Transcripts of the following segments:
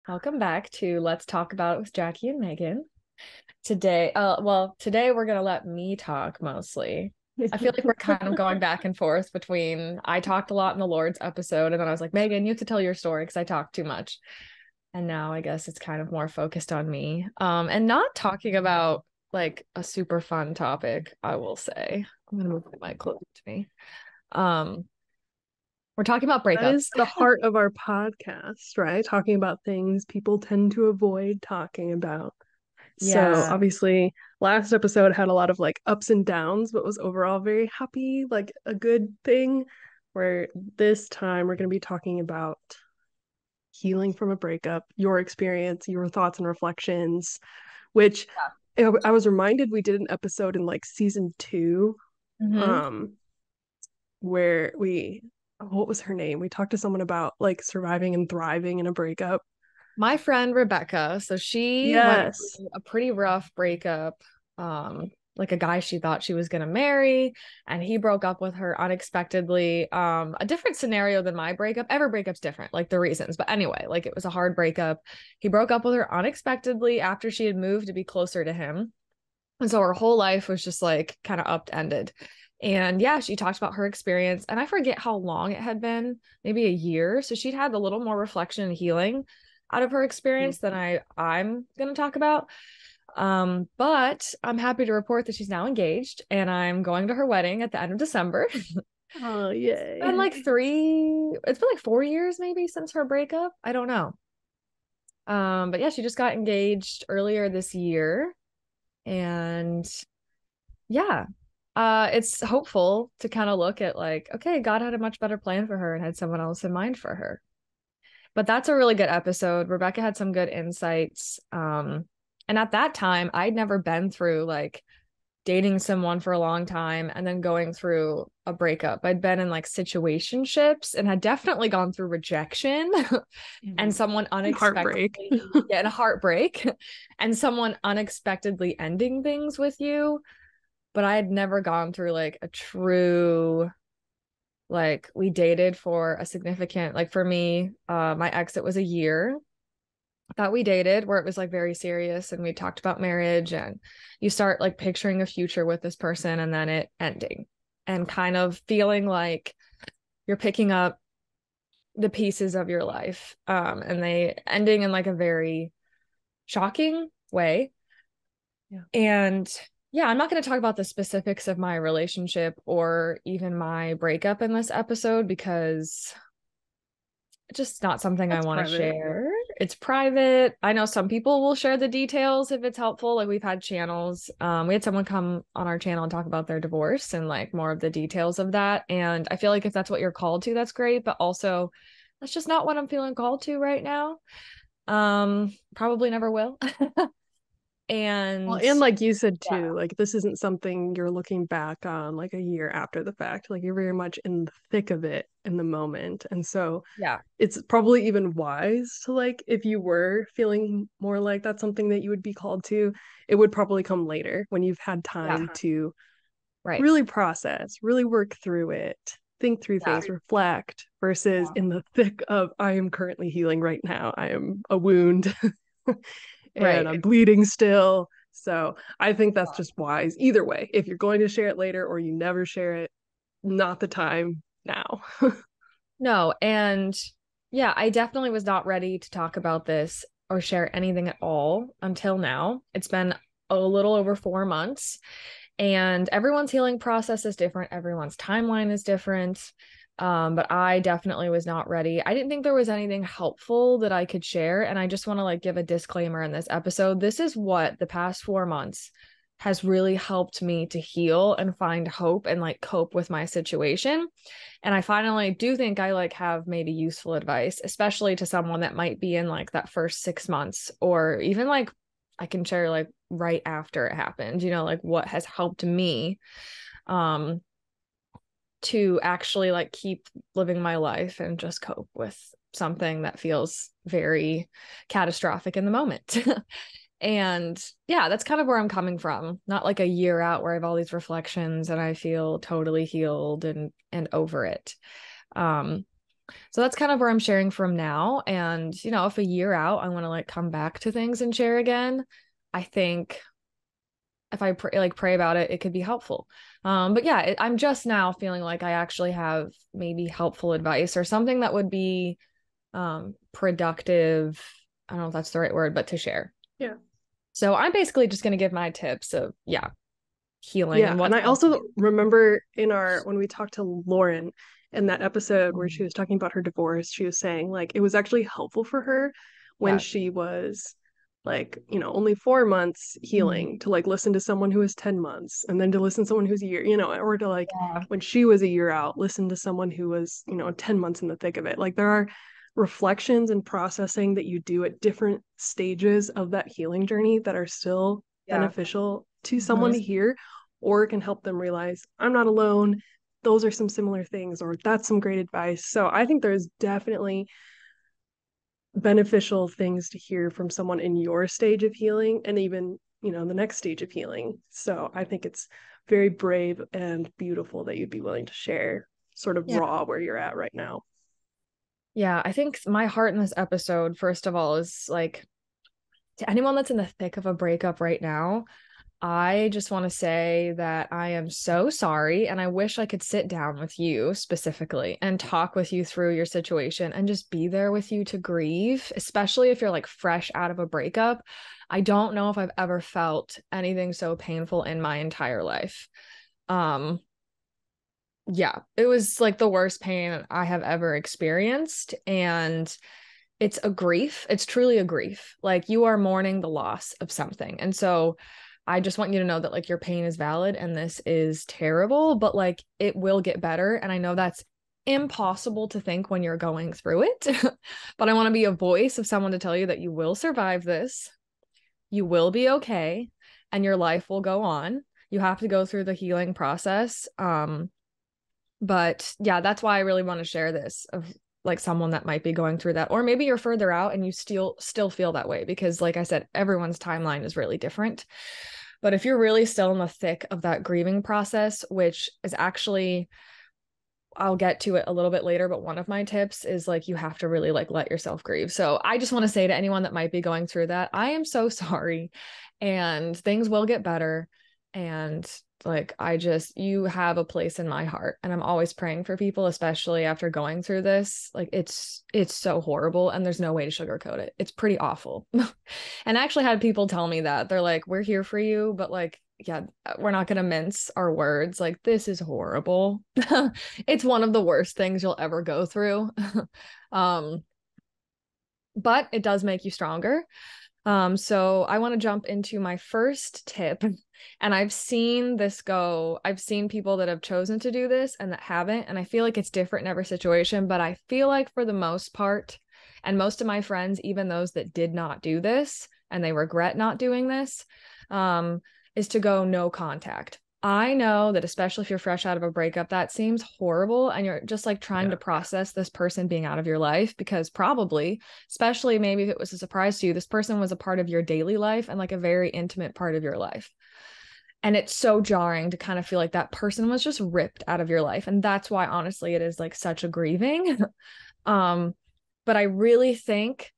Welcome back to Let's Talk About It with Jackie and Megan. Today we're gonna let me talk mostly. I feel like we're kind of going back and forth between I talked a lot in the Lord's episode, and then I was like, Megan, you have to tell your story because I talked too much. And now I guess it's kind of more focused on me. And not talking about like a super fun topic, I will say. I'm gonna move my mic closer to me. Um, we're talking about That breakups. is the heart of our podcast, right? Talking about things people tend to avoid talking about. So, Yeah. obviously, last episode had a lot of like ups and downs, but was overall very happy, like a good thing. Where this time we're going to be talking about healing from a breakup, your experience, your thoughts and reflections, which I was reminded we did an episode in like season two, Hmm. um, where what was her name? We talked to someone about like surviving and thriving in a breakup. My friend Rebecca, so she went Yes. through a pretty rough breakup. Like a guy she thought she was gonna marry, and he broke up with her unexpectedly. A different scenario than my breakup. Every breakup's different, like the reasons. But anyway, like it was a hard breakup. He broke up with her unexpectedly after she had moved to be closer to him. And so her whole life was just like kind of upended. And yeah, she talked about her experience. And I forget how long it had been, maybe a year. So she'd had a little more reflection and healing out of her experience than I'm gonna talk about. But I'm happy to report that she's now engaged and I'm going to her wedding at the end of December. Oh, Been yay. like it's been like 4 years maybe since her breakup. I don't know. But yeah, she just got engaged earlier this year. And yeah, it's hopeful to kind of look at like, okay, God had a much better plan for her and had someone else in mind for her. But that's a really good episode. Rebecca had some good insights. And at that time, I'd never been through like dating someone for a long time and then going through a breakup. I'd been in like situationships and had definitely gone through rejection and someone And heartbreak. unexpectedly get a heartbreak and someone unexpectedly ending things with you. But I had never gone through like a true like we dated for a significant like for me, my ex, it was a year that we dated where it was like very serious and we talked about marriage and you start like picturing a future with this person and then it ending and kind of feeling like you're picking up the pieces of your life and they ending in like a very shocking way. Yeah. And yeah, I'm not going to talk about the specifics of my relationship or even my breakup in this episode because it's just not something I That's want to private. share. It's private. I know some people will share the details if it's helpful. Like we've had channels. We had someone come on our channel and talk about their divorce and like more of the details of that. And I feel like if that's what you're called to, that's great. But also that's just not what I'm feeling called to right now. Probably never will. Well, And and like you said yeah, too, like this isn't something you're looking back on like a year after the fact. Like you're very much in the thick of it in the moment. And so yeah, it's probably even wise to like if you were feeling more like that's something that you would be called to, it would probably come later when you've had yeah, time to right. really process, really work through it, think through Yeah, things, reflect versus in the thick of I am currently healing right now. I am a wound and right. I'm bleeding still. So I think that's just wise either way. If you're going to share it later or you never share it, not the time now. No, and yeah, I definitely was not ready to talk about this or share anything at all until now. It's been a little over 4 months, and everyone's healing process is different. Everyone's timeline is different. But I definitely was not ready. I didn't think there was anything helpful that I could share. And I just want to like give a disclaimer in this episode. This is what the past 4 months has really helped me to heal and find hope and like cope with my situation. And I finally do think I like have maybe useful advice, especially to someone that might be in like that first 6 months or even like I can share like right after it happened, like what has helped me um to actually like keep living my life and just cope with something that feels very catastrophic in the moment. And yeah, that's kind of where I'm coming from. Not like a year out where I have all these reflections and I feel totally healed and over it. Um So that's kind of where I'm sharing from now. And, if a year out, I want to like come back to things and share again, I think if I pray about it, it could be helpful. But yeah, I'm just now feeling like I actually have maybe helpful advice or something that would be productive. I don't know if that's the right word, but to share. Yeah. So I'm basically just going to give my tips of, healing Yeah. and And what's I helped me. also remember when we talked to Lauren in that episode where she was talking about her divorce, she was saying like it was actually helpful for her when Yeah. she was like, only 4 months healing to like listen to someone who was 10 months and then to listen to someone who's a year, or to like Yeah. when she was a year out, listen to someone who was, 10 months in the thick of it. Like there are reflections and processing that you do at different stages of that healing journey that are still Yeah. beneficial to someone Mhm. to hear, or can help them realize I'm not alone. Those are some similar things, or that's some great advice. So I think there's definitely beneficial things to hear from someone in your stage of healing and even, the next stage of healing. So I think it's very brave and beautiful that you'd be willing to share sort of Yeah. raw where you're at right now. Yeah. I think my heart in this episode, first of all, is like to anyone that's in the thick of a breakup right now, I just want to say that I am so sorry. And I wish I could sit down with you specifically and talk with you through your situation and just be there with you to grieve, especially if you're like fresh out of a breakup. I don't know if I've ever felt anything so painful in my entire life. Um, yeah, it was like the worst pain I have ever experienced. And it's a grief. It's truly a grief. Like you are mourning the loss of something. And so I just want you to know that like your pain is valid and this is terrible, but like it will get better. And I know that's impossible to think when you're going through it, but I want to be a voice of someone to tell you that you will survive this. You will be okay and your life will go on. You have to go through the healing process. But yeah, that's why I really want to share this of like someone that might be going through that, or maybe you're further out and you still feel that way because like I said, everyone's timeline is really different. But if you're really still in the thick of that grieving process, which is actually, I'll get to it a little bit later, but one of my tips is like you have to really like let yourself grieve. So I just want to say to anyone that might be going through that, I am so sorry and things will get better. And like you have a place in my heart and I'm always praying for people, especially after going through this. Like it's so horrible and there's no way to sugarcoat it. It's pretty awful. And I actually had people tell me that they're like, we're here for you, but like, yeah, we're not going to mince our words. Like, this is horrible. It's one of the worst things you'll ever go through. um, but it does make you stronger. So I want to jump into my first tip. And I've seen people that have chosen to do this and that haven't. And I feel like it's different in every situation, but I feel like for the most part, and most of my friends, even those that did not do this and they regret not doing this, is to go no contact. I know that especially if you're fresh out of a breakup, that seems horrible. And you're just like trying to process this person being out of your life because probably, especially maybe if it was a surprise to you, this person was a part of your daily life and like a very intimate part of your life. And it's so jarring to kind of feel like that person was just ripped out of your life. And that's why, honestly, it is like such a grieving. um, but I really think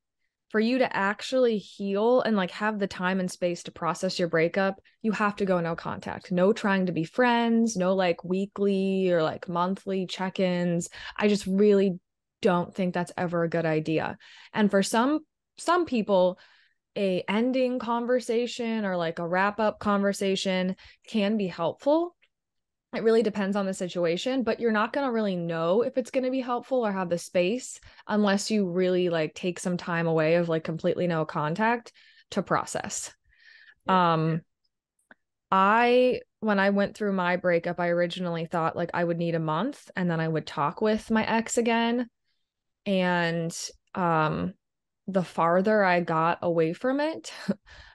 for you to actually heal and like have the time and space to process your breakup, you have to go no contact. No trying to be friends, no like weekly or like monthly check-ins. I just really don't think that's ever a good idea. And for some people, a ending conversation or like a wrap up conversation can be helpful. It really depends on the situation, but you're not going to really know if it's going to be helpful or have the space unless you really like take some time away of like completely no contact to process. Um I when I went through my breakup, I originally thought like I would need a month and then I would talk with my ex again. And um the farther I got away from it,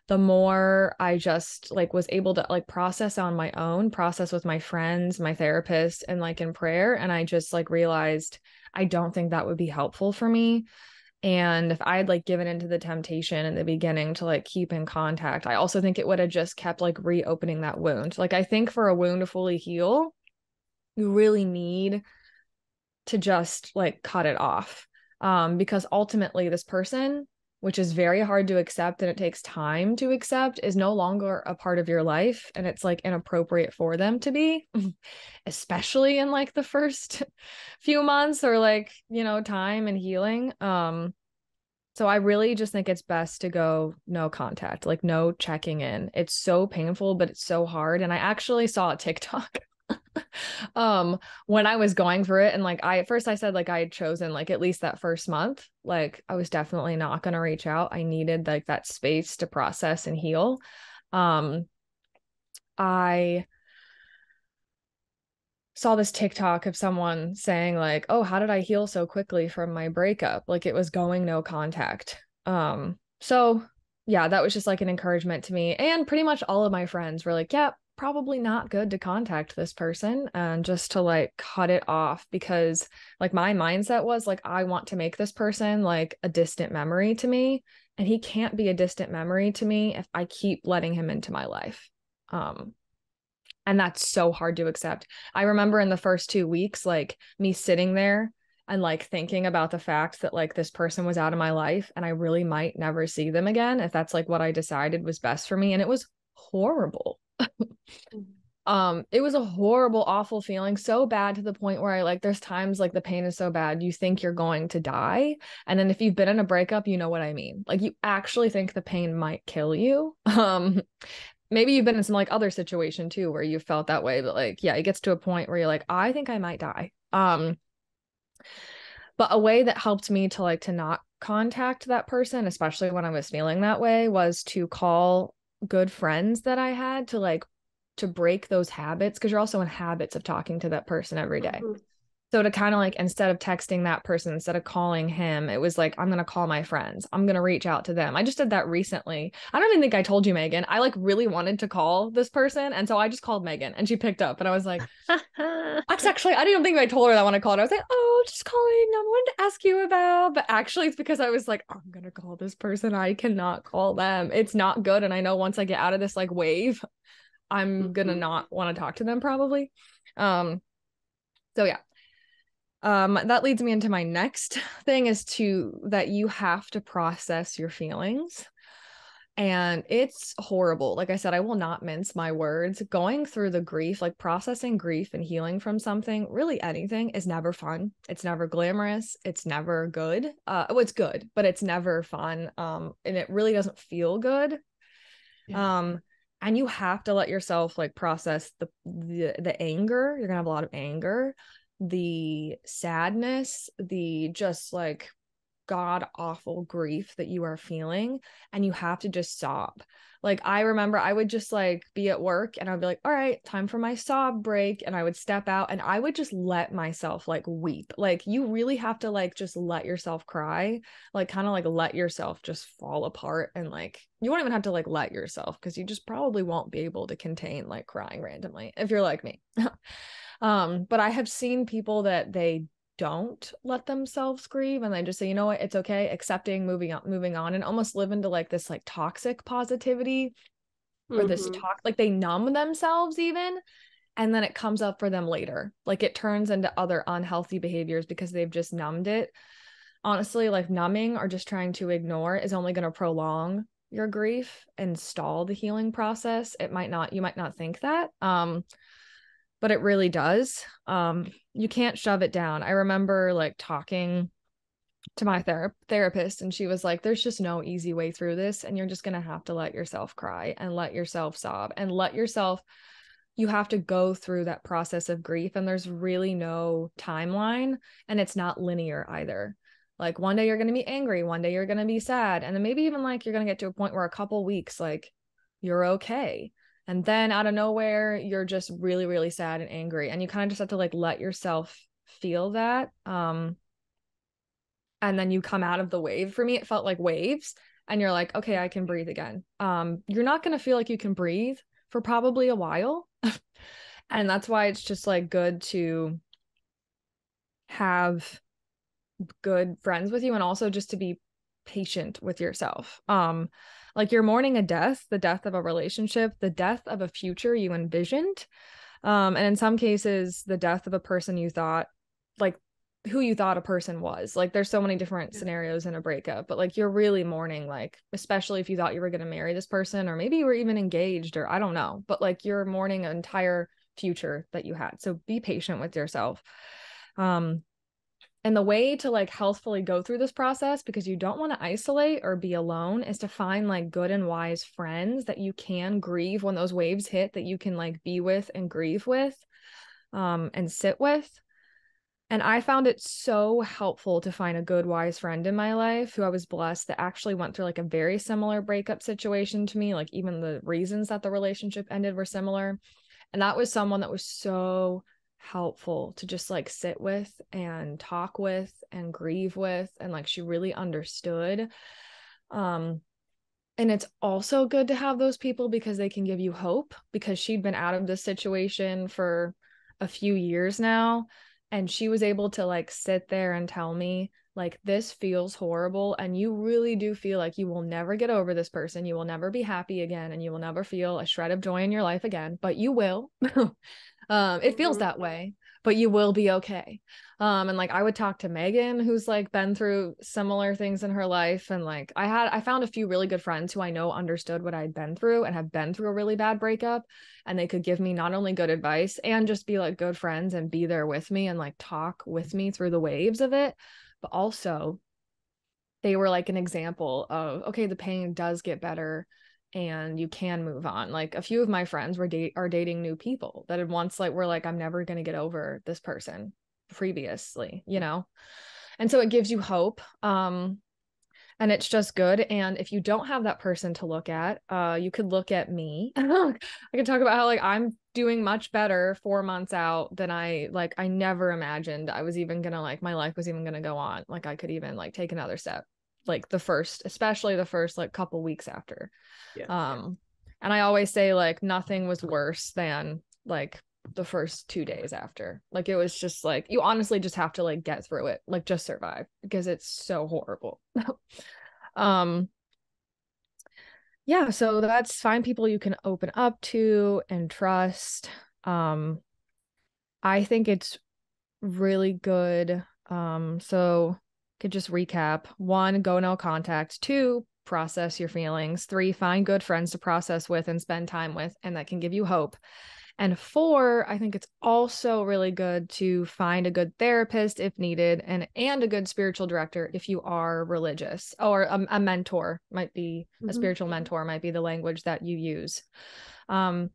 the more I just like was able to like process on my own, process with my friends, my therapist, and like in prayer. And I just like realized I don't think that would be helpful for me. And if I had like given into the temptation in the beginning to like keep in contact, I also think it would have just kept like reopening that wound. Like I think for a wound to fully heal, you really need to just like cut it off. Because ultimately this person, which is very hard to accept and it takes time to accept, is no longer a part of your life. And it's like inappropriate for them to be, especially in like the first few months or like, you know, time and healing. So I really just think it's best to go no contact, like no checking in. It's so painful, but it's so hard. And I actually saw a TikTok when I was going through it, and like at first I said like I had chosen like at least that first month, like I was definitely not going to reach out. I needed like that space to process and heal. I saw this TikTok of someone saying like, "Oh, how did I heal so quickly from my breakup?" Like it was going no contact. So yeah, that was just like an encouragement to me. And pretty much all of my friends were like, "Yeah, probably not good to contact this person and just to like cut it off," because like my mindset was like, I want to make this person like a distant memory to me, and he can't be a distant memory to me if I keep letting him into my life. And that's so hard to accept. I remember in the first 2 weeks, like me sitting there and like thinking about the fact that like this person was out of my life and I really might never see them again if that's like what I decided was best for me. And it was horrible. It was a horrible, awful feeling, so bad to the point where I like there's times like the pain is so bad you think you're going to die. And then if you've been in a breakup, you know what I mean. Like you actually think the pain might kill you. Maybe you've been in some like other situation too where you felt that way, but like yeah, it gets to a point where you're like, I think I might die. But a way that helped me to like to not contact that person, especially when I was feeling that way, was to call good friends that I had to like to break those habits, because you're also in habits of talking to that person every day. Mm-hmm. So to kind of like, instead of texting that person, instead of calling him, it was like, I'm going to call my friends. I'm going to reach out to them. I just did that recently. I don't even think I told you, Megan. I like really wanted to call this person. And so I just called Megan and she picked up and I was like, actually, I didn't think I told her that when I called her. I was like, oh, just calling. I wanted to ask you about, but actually it's because I was like, I'm going to call this person. I cannot call them. It's not good. And I know once I get out of this like wave, I'm going to not want to talk to them probably. So yeah. That leads me into my next thing is that you have to process your feelings. And it's horrible. Like I said, I will not mince my words. Going through the grief, like processing grief and healing from something, really anything, is never fun. It's never glamorous. It's never good. It's good, but it's never fun. And it really doesn't feel good. Yeah. And you have to let yourself like process the anger. You're gonna have a lot of anger, the sadness, the just like god awful grief that you are feeling, and you have to just sob. Like I remember I would just like be at work and I'd be like, all right, time for my sob break, and I would step out and I would just let myself like weep. Like you really have to like just let yourself cry, like kind of like let yourself just fall apart, and like you won't even have to like let yourself, because you just probably won't be able to contain like crying randomly if you're like me. But I have seen people that they don't let themselves grieve and they just say, you know what, it's okay, accepting, moving on, and almost live into like this like toxic positivity or this talk, like they numb themselves even, and then it comes up for them later. Like it turns into other unhealthy behaviors because they've just numbed it. Honestly, like numbing or just trying to ignore is only going to prolong your grief and stall the healing process. You might not think that, but it really does. You can't shove it down. I remember like talking to my therapist, and she was like, there's just no easy way through this, and you're just going to have to let yourself cry and let yourself sob and you have to go through that process of grief, and there's really no timeline, and it's not linear either. Like one day you're going to be angry, one day you're going to be sad, and then maybe even like you're going to get to a point where a couple weeks like you're okay. And then out of nowhere, you're just really, really sad and angry. And you kind of just have to like let yourself feel that. And then you come out of the wave. For me, it felt like waves. And you're like, okay, I can breathe again. You're not going to feel like you can breathe for probably a while. And that's why it's just like good to have good friends with you, and also just to be patient with yourself. Like you're mourning a death, the death of a relationship, the death of a future you envisioned, and in some cases the death of a person you thought like who you thought a person was. Like there's so many different scenarios in a breakup, but like you're really mourning, like especially if you thought you were going to marry this person, or maybe you were even engaged, or I don't know, but like you're mourning an entire future that you had. So be patient with yourself. And the way to like healthfully go through this process, because you don't want to isolate or be alone, is to find like good and wise friends that you can grieve when those waves hit, that you can like be with and grieve with, and sit with. And I found it so helpful to find a good, wise friend in my life who I was blessed that actually went through like a very similar breakup situation to me. Like even the reasons that the relationship ended were similar. And that was someone that was so helpful to just like sit with and talk with and grieve with. And like she really understood. And it's also good to have those people because they can give you hope, because she'd been out of this situation for a few years now. And she was able to like sit there and tell me, like, this feels horrible. And you really do feel like you will never get over this person. You will never be happy again. And you will never feel a shred of joy in your life again, but you will. It feels that way, but you will be okay. And like I would talk to Megan, who's like been through similar things in her life. And like I found a few really good friends who I know understood what I'd been through and have been through a really bad breakup. And they could give me not only good advice and just be like good friends and be there with me and like talk with me through the waves of it. But also they were like an example of, okay, the pain does get better and you can move on. Like a few of my friends are dating new people that had once like were like, I'm never going to get over this person previously, you know? And so it gives you hope. And it's just good. And if you don't have that person to look at, you could look at me. I could talk about how like I'm doing much better 4 months out than I never imagined I was even gonna like my life was even gonna go on. Like I could even like take another step. Like especially the first like couple weeks after. And I always say like nothing was worse than like the first 2 days after. Like it was just like you honestly just have to like get through it, like just survive, because it's so horrible. um yeah, so that's find people you can open up to and trust. I think it's really good. So could just recap: 1, go no contact; 2, process your feelings; 3, find good friends to process with and spend time with, and that can give you hope; and 4, I think it's also really good to find a good therapist if needed, and a good spiritual director if you are religious, or a mentor might be a spiritual mentor might be the language that you use. And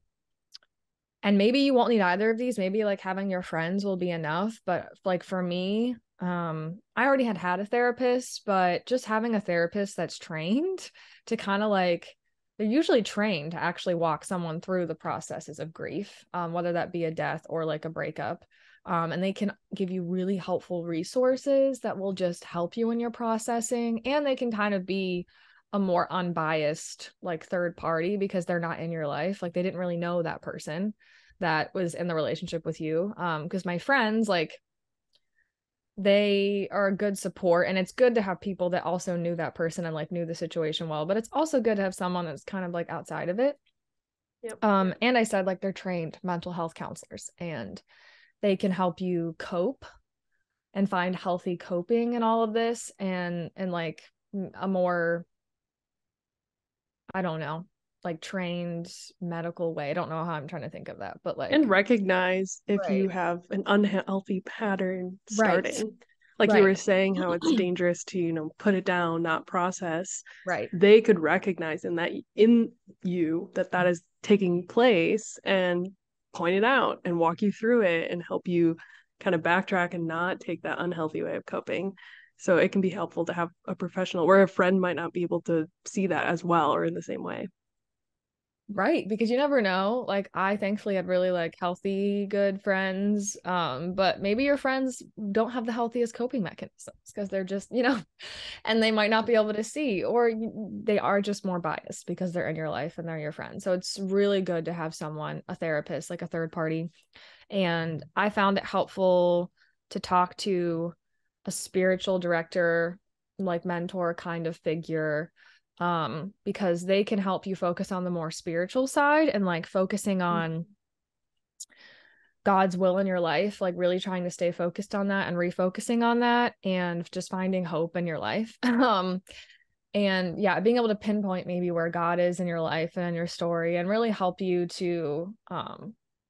maybe you won't need either of these. Maybe like having your friends will be enough. But like for me, I already had a therapist, but just having a therapist that's trained to kind of like, they're usually trained to actually walk someone through the processes of grief, whether that be a death or like a breakup. And they can give you really helpful resources that will just help you in your processing. And they can kind of be a more unbiased like third party because they're not in your life. Like they didn't really know that person that was in the relationship with you. Because my friends, like, they are a good support, and it's good to have people that also knew that person and like knew the situation well, but it's also good to have someone that's kind of like outside of it. And I said like they're trained mental health counselors and they can help you cope and find healthy coping in all of this, and like a more, I don't know, like trained medical way. I don't know how I'm trying to think of that, but like, and recognize if you right, have an unhealthy pattern right, starting. Like you were right, saying, how it's dangerous to, put it down, not process. right, They could recognize in you that is taking place and point it out and walk you through it and help you kind of backtrack and not take that unhealthy way of coping. So it can be helpful to have a professional where a friend might not be able to see that as well or in the same way. right, because you never know. Like I thankfully had really like healthy good friends, but maybe your friends don't have the healthiest coping mechanisms because they're just, and they might not be able to see, or they are just more biased because they're in your life and they're your friends. So it's really good to have someone, a therapist, like a third party. And I found it helpful to talk to a spiritual director, like mentor kind of figure, because they can help you focus on the more spiritual side and like focusing on God's will in your life, like really trying to stay focused on that and refocusing on that and just finding hope in your life. And yeah, being able to pinpoint maybe where God is in your life and in your story and really help you to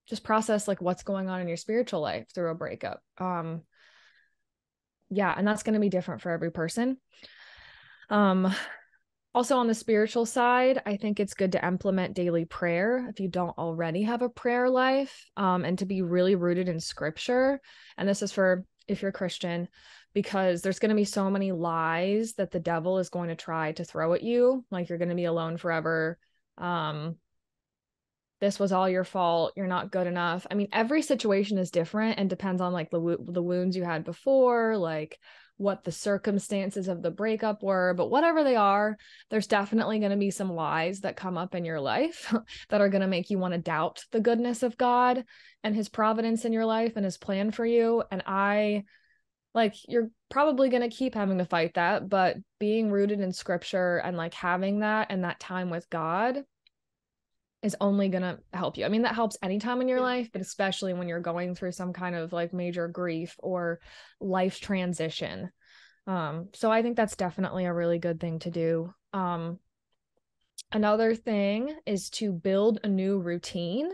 just process like what's going on in your spiritual life through a breakup. Yeah, and that's going to be different for every person. Also on the spiritual side, I think it's good to implement daily prayer if you don't already have a prayer life, and to be really rooted in scripture. And this is for if you're Christian, because there's going to be so many lies that the devil is going to try to throw at you. Like you're going to be alone forever. This was all your fault. You're not good enough. I mean, every situation is different and depends on like the wounds you had before, like what the circumstances of the breakup were, but whatever they are, there's definitely going to be some lies that come up in your life that are going to make you want to doubt the goodness of God and his providence in your life and his plan for you. And you're probably going to keep having to fight that, but being rooted in scripture and like having that and that time with God is only going to help you. I mean, that helps anytime in your life, but especially when you're going through some kind of like major grief or life transition. So I think that's definitely a really good thing to do. Another thing is to build a new routine.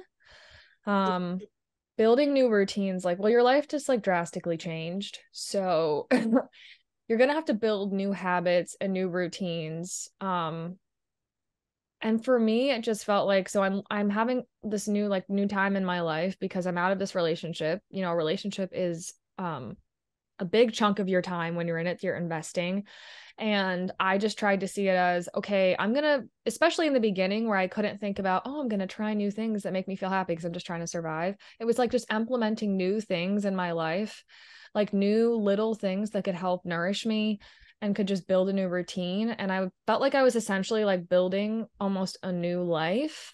Building new routines, like, well, your life just like drastically changed. So you're going to have to build new habits and new routines. And for me, it just felt like, so I'm having this new time in my life because I'm out of this relationship. You know, a relationship is a big chunk of your time when you're in it, you're investing. And I just tried to see it as, okay, especially in the beginning where I couldn't think about, oh, I'm going to try new things that make me feel happy because I'm just trying to survive. It was like just implementing new things in my life, like new little things that could help nourish me and could just build a new routine. And I felt like I was essentially like building almost a new life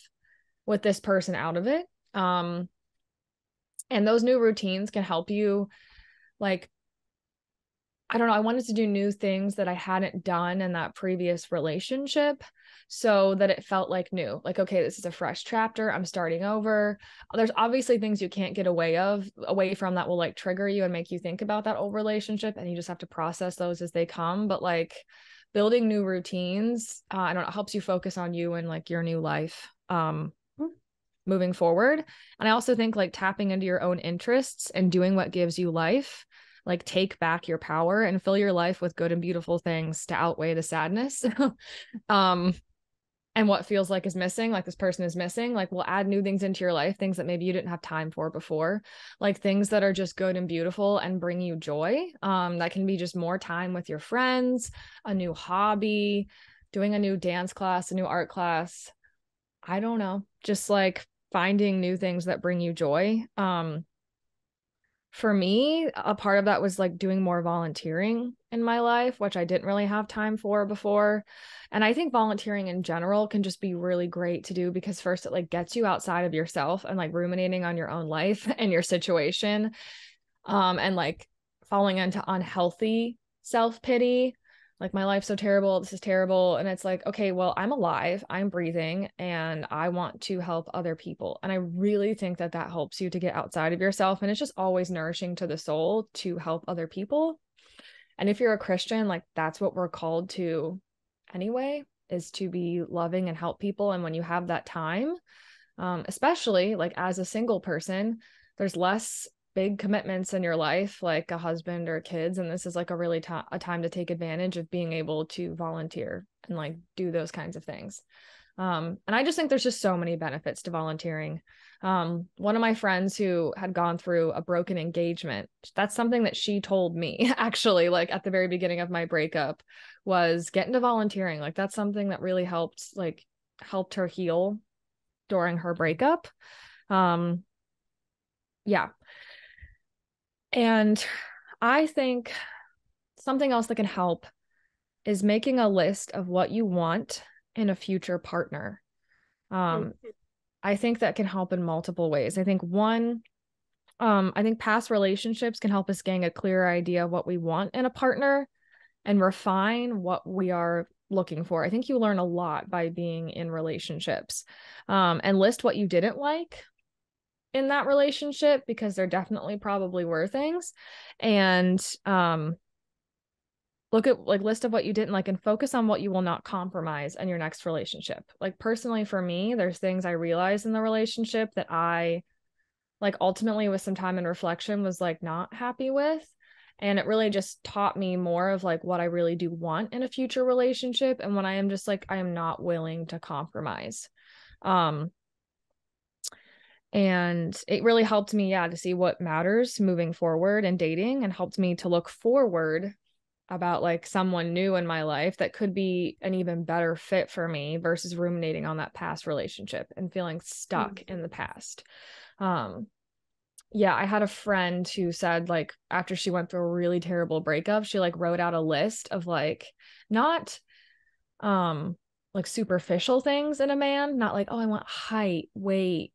with this person out of it. And those new routines can help you, like, I don't know, I wanted to do new things that I hadn't done in that previous relationship so that it felt like new. Like, okay, this is a fresh chapter. I'm starting over. There's obviously things you can't get away from that will like trigger you and make you think about that old relationship. And you just have to process those as they come. But like building new routines, I don't know, helps you focus on you and like your new life moving forward. And I also think like tapping into your own interests and doing what gives you life, like take back your power and fill your life with good and beautiful things to outweigh the sadness. And what feels like is missing, like this person is missing, like we'll add new things into your life, things that maybe you didn't have time for before, like things that are just good and beautiful and bring you joy. That can be just more time with your friends, a new hobby, doing a new dance class, a new art class. I don't know, just like finding new things that bring you joy. For me, a part of that was like doing more volunteering in my life, which I didn't really have time for before. And I think volunteering in general can just be really great to do because first it like gets you outside of yourself and like ruminating on your own life and your situation, and like falling into unhealthy self-pity. Like my life's so terrible, this is terrible. And it's like, okay, well, I'm alive, I'm breathing, and I want to help other people. And I really think that that helps you to get outside of yourself. And it's just always nourishing to the soul to help other people. And if you're a Christian, like that's what we're called to anyway, is to be loving and help people. And when you have that time, especially like as a single person, there's less big commitments in your life, like a husband or kids. And this is like a really a time to take advantage of being able to volunteer and like do those kinds of things. And I just think there's just so many benefits to volunteering. One of my friends who had gone through a broken engagement, that's something that she told me actually, like at the very beginning of my breakup, was get into volunteering. Like that's something that really helped her heal during her breakup. Yeah. And I think something else that can help is making a list of what you want in a future partner. I think that can help in multiple ways. I think I think past relationships can help us gain a clearer idea of what we want in a partner and refine what we are looking for. I think you learn a lot by being in relationships, and list what you didn't like in that relationship, because there definitely probably were things. And look at like list of what you didn't like and focus on what you will not compromise in your next relationship. Like personally for me, there's things I realized in the relationship that I like ultimately with some time and reflection was like not happy with. And it really just taught me more of like what I really do want in a future relationship. And when I am just like, I am not willing to compromise. Um, and it really helped me, yeah, to see what matters moving forward and dating, and helped me to look forward about like someone new in my life that could be an even better fit for me versus ruminating on that past relationship and feeling stuck in the past. Um, yeah, I had a friend who said like after she went through a really terrible breakup, she like wrote out a list of like not like superficial things in a man, not like, oh, I want height, weight,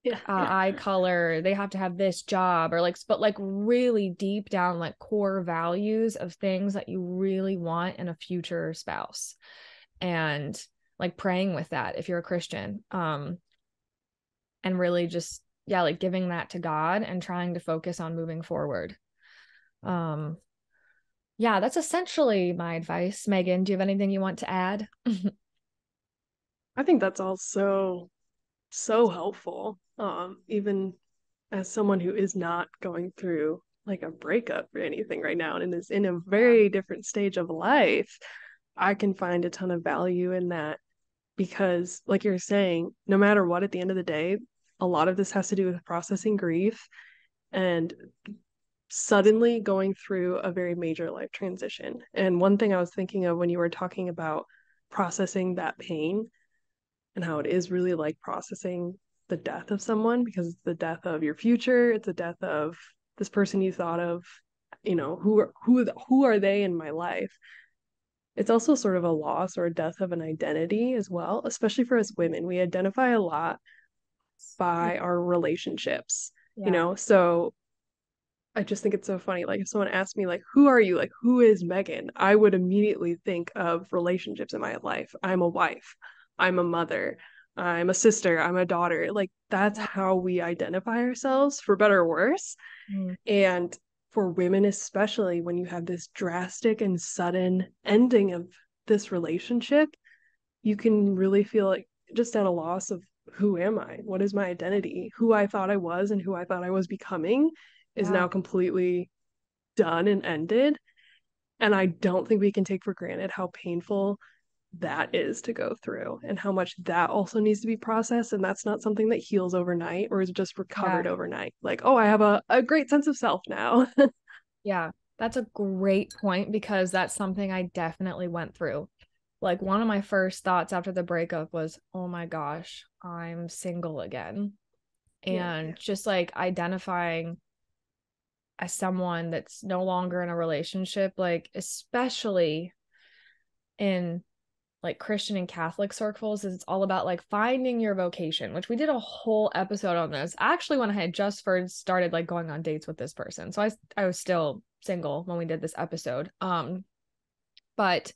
Yeah. eye color, they have to have this job, or like, but like really deep down like core values of things that you really want in a future spouse, and like praying with that if you're a Christian, and really just, yeah, like giving that to God and trying to focus on moving forward. um yeah, that's essentially my advice. Megan, do you have anything you want to add? I think that's all so helpful. Even as someone who is not going through like a breakup or anything right now and is in a Yeah. very different stage of life, I can find a ton of value in that because, like you're saying, no matter what, at the end of the day, a lot of this has to do with processing grief and suddenly going through a very major life transition. And one thing I was thinking of when you were talking about processing that pain and how it is really like processing the death of someone, because it's the death of your future, it's the death of this person you thought of, who are they in my life. It's also sort of a loss or a death of an identity as well, especially for us women. We identify a lot by our relationships, Yeah. so I just think it's so funny. Like if someone asked me like who are you? Like who is Megan? I would immediately think of relationships in my life. I'm a wife. I'm a mother. I'm a sister. I'm a daughter. Like that's Yeah. how we identify ourselves for better or worse. Mm. And for women especially when you have this drastic and sudden ending of this relationship, you can really feel like just at a loss of who am I? What is my identity? Who I thought I was and who I thought I was becoming is Yeah. now completely done and ended. And I don't think we can take for granted how painful that is to go through and how much that also needs to be processed. And that's not something that heals overnight or is just Yeah. recovered overnight. Like, oh, I have a great sense of self now. Yeah, that's a great point, because that's something I definitely went through. Like one of my first thoughts after the breakup was, oh my gosh, I'm single again. Yeah. And just like identifying as someone that's no longer in a relationship, like especially in like Christian and Catholic circles, is it's all about like finding your vocation, which we did a whole episode on this. Actually, when I had just first started like going on dates with this person. So I was still single when we did this episode. But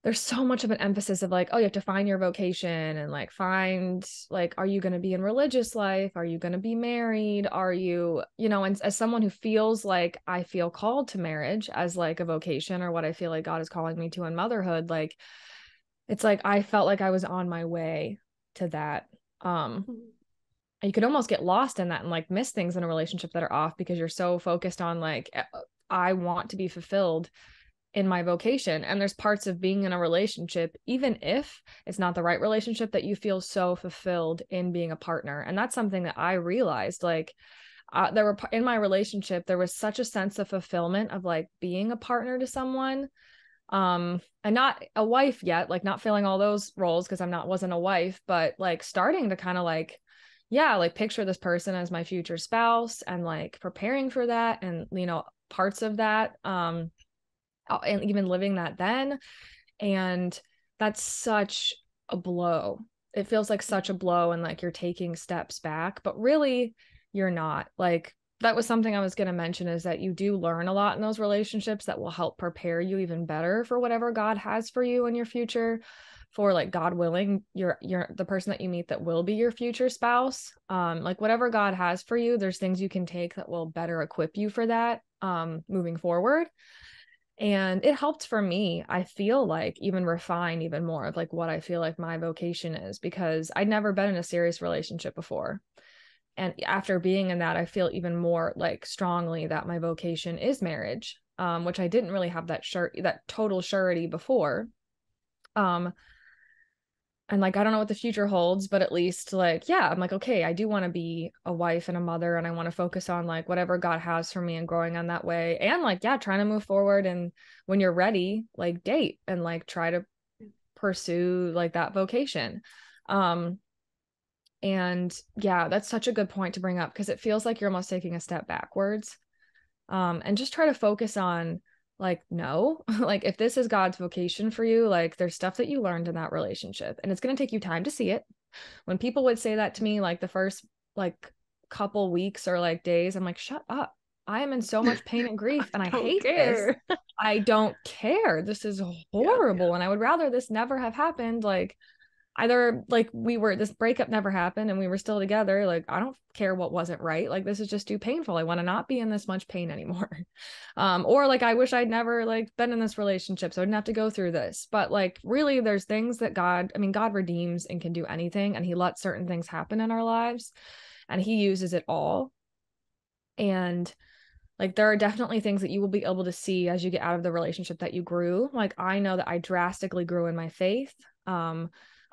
there's so much of an emphasis of like, oh, you have to find your vocation, and like find like, are you going to be in religious life? Are you going to be married? Are you, and as someone who feels like I feel called to marriage as like a vocation, or what I feel like God is calling me to in motherhood, like it's like I felt like I was on my way to that. Um, you could almost get lost in that and like miss things in a relationship that are off because you're so focused on like, I want to be fulfilled in my vocation. And there's parts of being in a relationship, even if it's not the right relationship, that you feel so fulfilled in being a partner. And that's something that I realized, like, there were in my relationship, there was such a sense of fulfillment of like being a partner to someone, and not a wife yet, like not filling all those roles because wasn't a wife, but like starting to kind of like, yeah, like picture this person as my future spouse and like preparing for that, and parts of that, and even living that then. And that's such a blow. It feels like such a blow, and like you're taking steps back, but really you're not. Like that was something I was going to mention, is that you do learn a lot in those relationships that will help prepare you even better for whatever God has for you in your future. for like God willing, you're the person that you meet that will be your future spouse. Like whatever God has for you, there's things you can take that will better equip you for that moving forward. And it helped for me, I feel like, even refine even more of like what I feel like my vocation is, because I'd never been in a serious relationship before. And after being in that, I feel even more like strongly that my vocation is marriage, which I didn't really have that total surety before. Um, and like I don't know what the future holds, but at least like yeah, I'm like okay, I do want to be a wife and a mother, and I want to focus on like whatever God has for me and growing on that way, and like yeah, trying to move forward, and when you're ready, like date and like try to pursue like that vocation. um and yeah, that's such a good point to bring up, because it feels like you're almost taking a step backwards. And just try to focus on like no like if this is God's vocation for you, like there's stuff that you learned in that relationship, and it's going to take you time to see it. When people would say that to me like the first like couple weeks or like days, I'm like shut up, I am in so much pain and grief and I Don't hate this. care. I don't care, this is Yeah. horrible, and I would rather this never have happened. Like either like this breakup never happened and we were still together, like I don't care what wasn't right, like this is just too painful, I want to not be in this much pain anymore. Or like I wish I'd never like been in this relationship so I didn't have to go through this. But like really there's things that God redeems and can do anything, and he lets certain things happen in our lives and he uses it all. And like there are definitely things that you will be able to see as you get out of the relationship that you grew. Like I know that I drastically grew in my faith.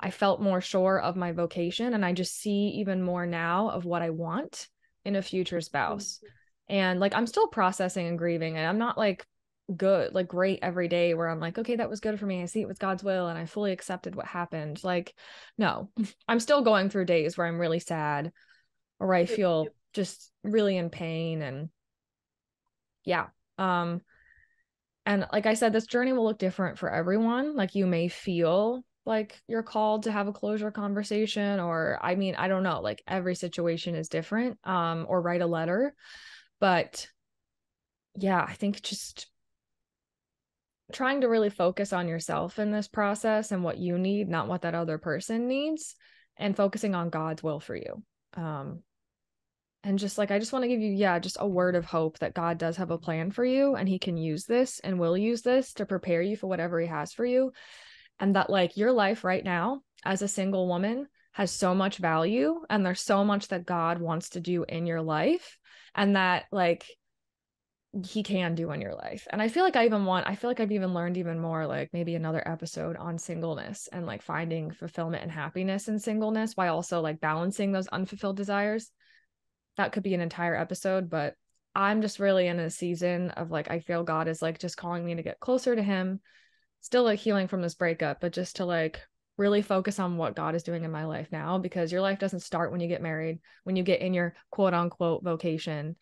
I felt more sure of my vocation, and I just see even more now of what I want in a future spouse. And like I'm still processing and grieving, and I'm not like great every day where I'm like, okay, that was good for me, I see it was God's will and I fully accepted what happened. Like no, I'm still going through days where I'm really sad or I feel just really in pain. And yeah. um and like I said, this journey will look different for everyone. Like you may feel like you're called to have a closure conversation, or I mean, I don't know, like every situation is different, or write a letter. But yeah, I think just trying to really focus on yourself in this process and what you need, not what that other person needs, and focusing on God's will for you. And just like I just want to give you just a word of hope that God does have a plan for you, and he can use this and will use this to prepare you for whatever he has for you. And that like your life right now as a single woman has so much value, and there's so much that God wants to do in your life, and that like he can do in your life. And I feel like I've even learned even more, like maybe another episode on singleness and like finding fulfillment and happiness in singleness while also like balancing those unfulfilled desires. That could be an entire episode, but I'm just really in a season of like I feel God is like just calling me to get closer to him, still like healing from this breakup, but just to like really focus on what God is doing in my life now, because your life doesn't start when you get married, when you get in your quote unquote vocation,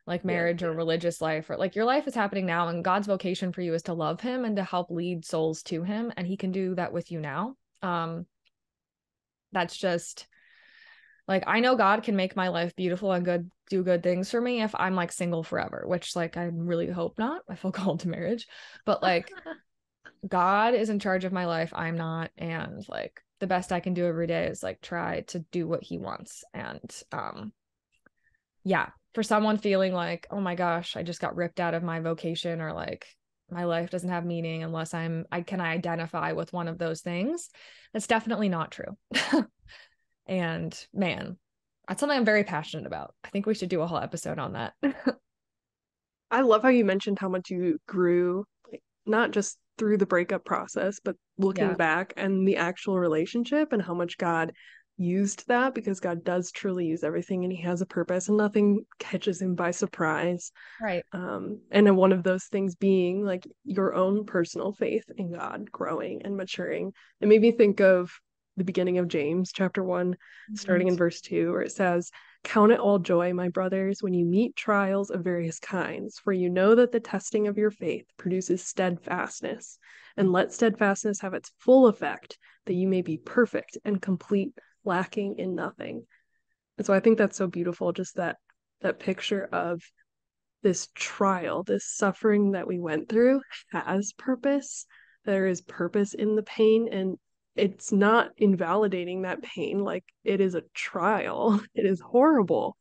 like marriage or religious life, or like your life is happening now, and God's vocation for you is to love him and to help lead souls to him, and he can do that with you now. That's just like I know God can make my life beautiful and do good things for me if I'm like single forever, which like I really hope not. I feel called to marriage, but like God is in charge of my life, I'm not. And like the best I can do every day is like try to do what he wants. And yeah, for someone feeling like, oh my gosh, I just got ripped out of my vocation, or like my life doesn't have meaning unless I can identify with one of those things, that's definitely not true. And man, that's something I'm very passionate about. I think we should do a whole episode on that. I love how you mentioned how much you grew, like not just through the breakup process, but looking Yeah, back and the actual relationship, and how much God used that, because God does truly use everything and he has a purpose and nothing catches him by surprise. right. And then one of those things being like your own personal faith in God growing and maturing. It made me think of the beginning of James chapter 1, Mm-hmm. starting in verse 2, where it says, "Count it all joy, my brothers, when you meet trials of various kinds, for you know that the testing of your faith produces steadfastness. And let steadfastness have its full effect, that you may be perfect and complete, lacking in nothing." And so I think that's so beautiful, just that picture of this trial, this suffering that we went through has purpose. There is purpose in the pain, and it's not invalidating that pain. Like, it is a trial, it is horrible,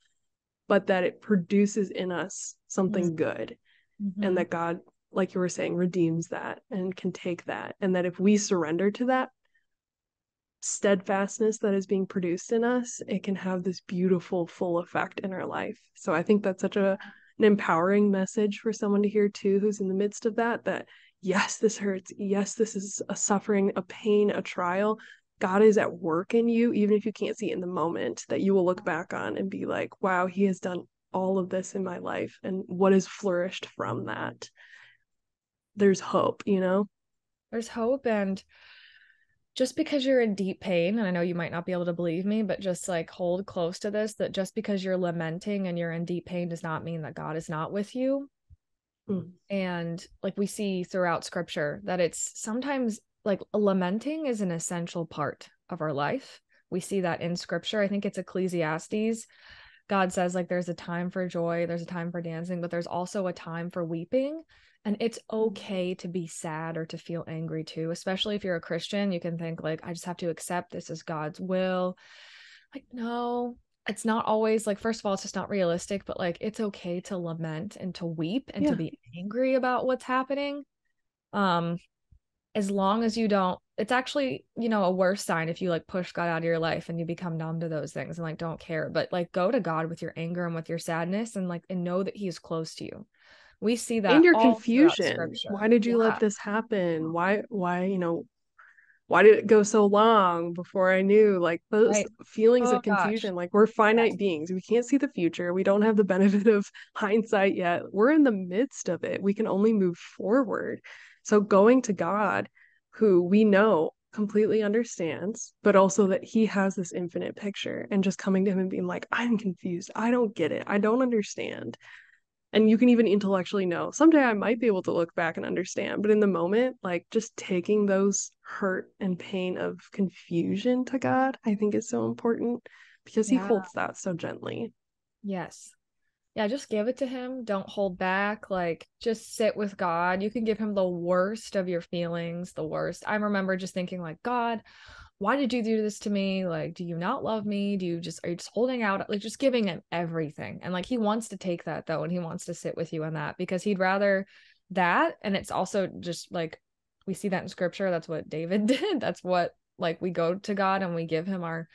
but that it produces in us something good, and Mm-hmm. that God, like you were saying, redeems that and can take that. And that if we surrender to that steadfastness that is being produced in us, it can have this beautiful full effect in our life. So I think that's such an empowering message for someone to hear too, who's in the midst of that, that yes, this hurts. Yes, this is a suffering, a pain, a trial. God is at work in you, even if you can't see it in the moment, that you will look back on and be like, wow, he has done all of this in my life. And what has flourished from that? There's hope, you know? There's hope. And just because you're in deep pain, and I know you might not be able to believe me, but just like hold close to this, that just because you're lamenting and you're in deep pain does not mean that God is not with you. Mm. And like we see throughout scripture that it's sometimes like lamenting is an essential part of our life. We see that in scripture. I think it's Ecclesiastes. God says like there's a time for joy, there's a time for dancing, but there's also a time for weeping. And it's okay to be sad or to feel angry too, especially if you're a Christian. You can think like, I just have to accept this is God's will. Like, no, it's not always like, first of all, it's just not realistic, but like, it's okay to lament and to weep and to Yeah. be angry about what's happening. Um, as long as you don't, it's actually, a worse sign if you like push God out of your life and you become numb to those things and like don't care, but like go to God with your anger and with your sadness and like, and know that he is close to you. We see And that your all throughout confusion. Why scripture. did you let Yeah. this happen? Why did it go so long before I knew? Like, those Right. feelings Oh of gosh. confusion, like, we're Yes. finite beings. We can't see the future. We don't have the benefit of hindsight yet. We're in the midst of it. We can only move forward. So going to God, who we know completely understands, but also that he has this infinite picture, and just coming to him and being like, I'm confused. I don't get it. I don't understand. And you can even intellectually know someday I might be able to look back and understand, but in the moment, like, just taking those hurt and pain of confusion to God, I think is so important, because he Yeah. holds that so gently. Yes. Yeah, just give it to him. Don't hold back. Like, just sit with God. You can give him the worst of your feelings, the worst. I remember just thinking, like, God, why did you do this to me? Like, do you not love me? Are you just holding out? Like, just giving him everything. And like, he wants to take that though, and he wants to sit with you on that because he'd rather that. And it's also just like, we see that in scripture. That's what David did. That's what, like, we go to God and we give him our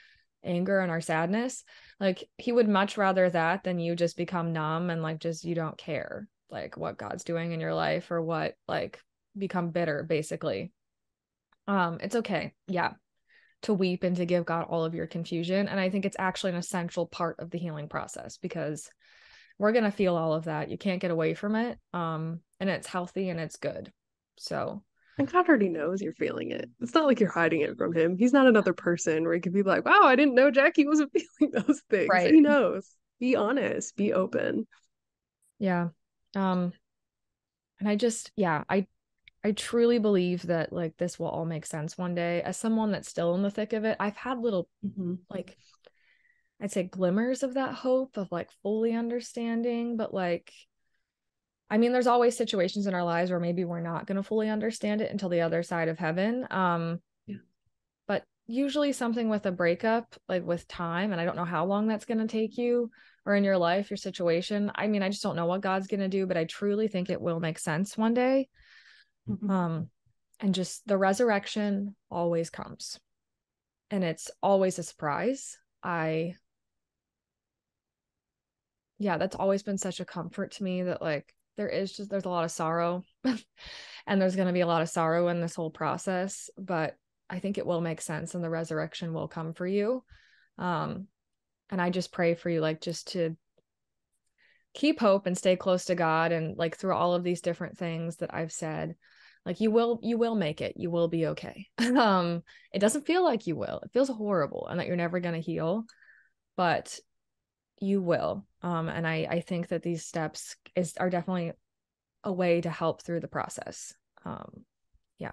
anger and our sadness. Like, he would much rather that than you just become numb and like, just, you don't care like what God's doing in your life or what, like, become bitter basically. It's okay. Yeah, to weep and to give God all of your confusion. And I think it's actually an essential part of the healing process because we're going to feel all of that. You can't get away from it. And it's healthy and it's good. So, And God already knows you're feeling it. It's not like you're hiding it from him. He's not another person where he could be like, wow, I didn't know Jackie wasn't feeling those things. right. He knows. Be honest, be open. Yeah. Um, and I truly believe that like this will all make sense one day. As someone that's still in the thick of it, I've had little, Mm-hmm. like, I'd say glimmers of that hope of like fully understanding, but like, I mean, there's always situations in our lives where maybe we're not going to fully understand it until the other side of heaven. Yeah. But usually something with a breakup, like with time, and I don't know how long that's going to take you or in your life, your situation. I mean, I just don't know what God's going to do, but I truly think it will make sense one day. Mm-hmm. Um, and just the resurrection always comes and it's always a surprise. Yeah, that's always been such a comfort to me that like there's a lot of sorrow and there's going to be a lot of sorrow in this whole process, but I think it will make sense and the resurrection will come for you. Um, and I just pray for you, like, just to keep hope and stay close to God. And like through all of these different things that I've said, like you will make it. You will be okay. It doesn't feel like you will. It feels horrible and that you're never going to heal, but you will. And I think that these steps are definitely a way to help through the process. Yeah.